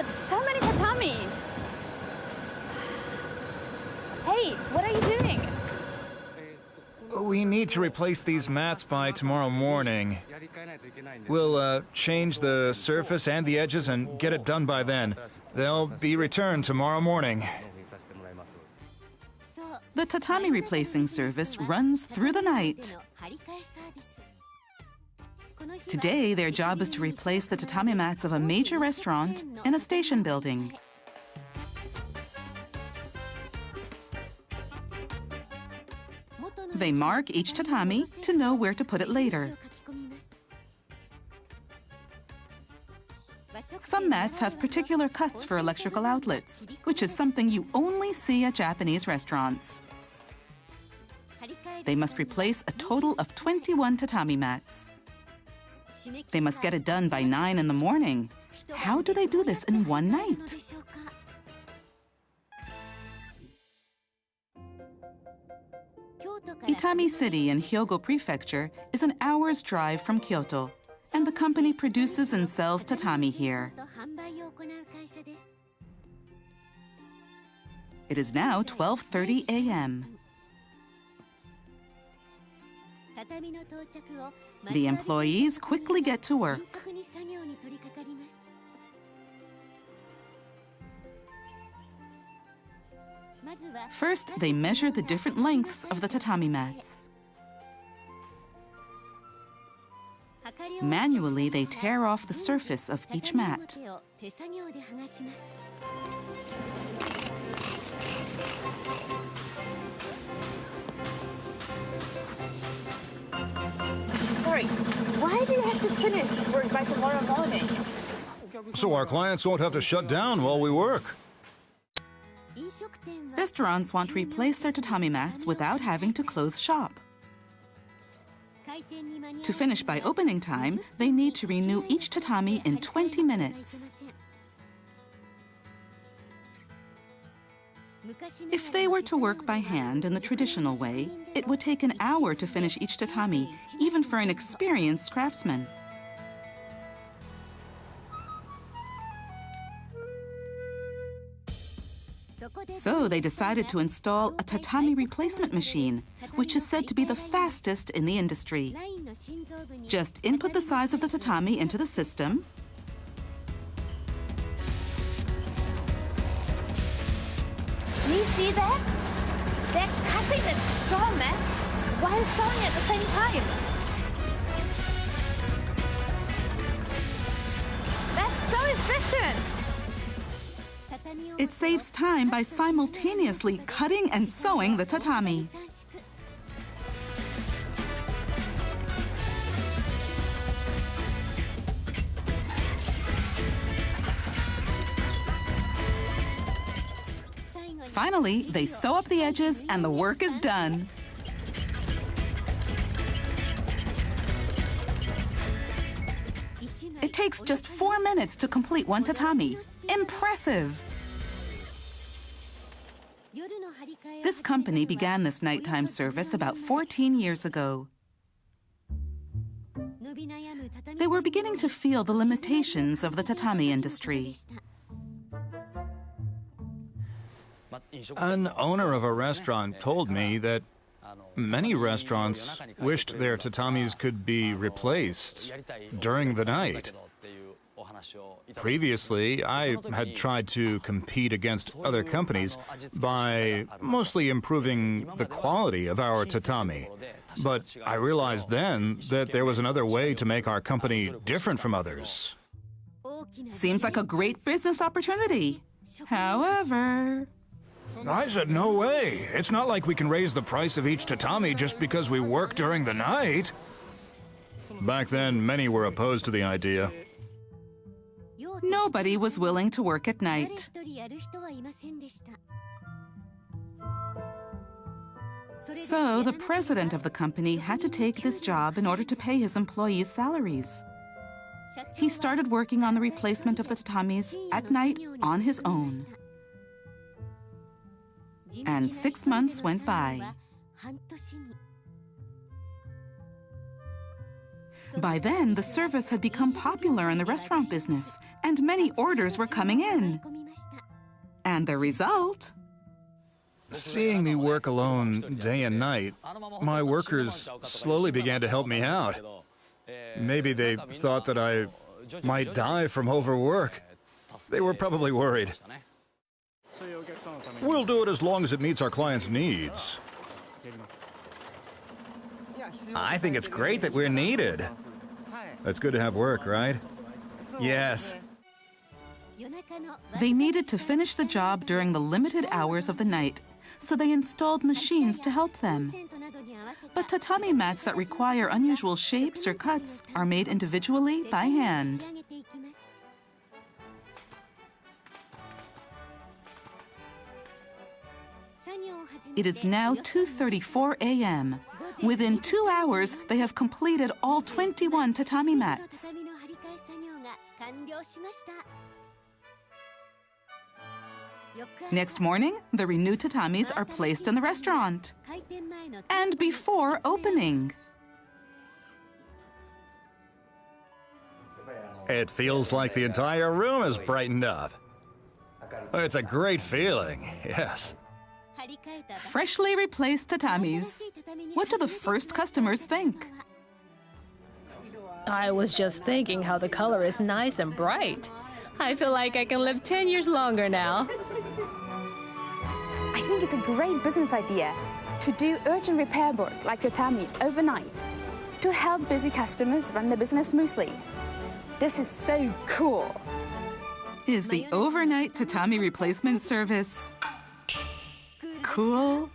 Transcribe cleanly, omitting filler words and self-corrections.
God, so many tatamis! Hey, what are you doing? We need to replace these mats by tomorrow morning. We'll change the surface and the edges and get it done by then. They'll be returned tomorrow morning. The tatami replacing service runs through the night. Today, their job is to replace the tatami mats of a major restaurant in a station building. They mark each tatami to know where to put it later. Some mats have particular cuts for electrical outlets, which is something you only see at Japanese restaurants. They must replace a total of 21 tatami mats. They must get it done by 9 in the morning. How do they do this in one night? Itami City in Hyogo Prefecture is an hour's drive from Kyoto, and the company produces and sells tatami here. It is now 12:30 a.m. The employees quickly get to work. First, they measure the different lengths of the tatami mats. Manually, they tear off the surface of each mat. Sorry, why do you have to finish this work by tomorrow morning? So our clients won't have to shut down while we work. Restaurants want to replace their tatami mats without having to close shop. To finish by opening time, they need to renew each tatami in 20 minutes. If they were to work by hand in the traditional way, it would take an hour to finish each tatami, even for an experienced craftsman. So they decided to install a tatami replacement machine, which is said to be the fastest in the industry. Just input the size of the tatami into the system. Do you see that? They're cutting the straw mats while sewing at the same time. That's so efficient! It saves time by simultaneously cutting and sewing the tatami. Finally, they sew up the edges and the work is done. It takes just 4 minutes to complete one tatami. Impressive! This company began this nighttime service about 14 years ago. They were beginning to feel the limitations of the tatami industry. An owner of a restaurant told me that many restaurants wished their tatamis could be replaced during the night. Previously, I had tried to compete against other companies by mostly improving the quality of our tatami. But I realized then that there was another way to make our company different from others. Seems like a great business opportunity. However... I said, no way. It's not like we can raise the price of each tatami just because we work during the night. Back then, many were opposed to the idea. Nobody was willing to work at night. So the president of the company had to take this job in order to pay his employees' salaries. He started working on the replacement of the tatamis at night on his own. And 6 months went by. By then, the service had become popular in the restaurant business, and many orders were coming in. And the result? Seeing me work alone day and night, my workers slowly began to help me out. Maybe they thought that I might die from overwork. They were probably worried. We'll do it as long as it meets our clients' needs. I think it's great that we're needed. It's good to have work, right? Yes. They needed to finish the job during the limited hours of the night, so they installed machines to help them. But tatami mats that require unusual shapes or cuts are made individually by hand. It is now 2:34 a.m. Within 2 hours, they have completed all 21 tatami mats. Next morning, the renewed tatamis are placed in the restaurant. And before opening. It feels like the entire room is brightened up. It's a great feeling, yes. Freshly replaced tatamis. What do the first customers think? I was just thinking how the color is nice and bright. I feel like I can live 10 years longer now. I think it's a great business idea to do urgent repair work like tatami overnight to help busy customers run their business smoothly. This is so cool. Is the overnight tatami replacement service cool?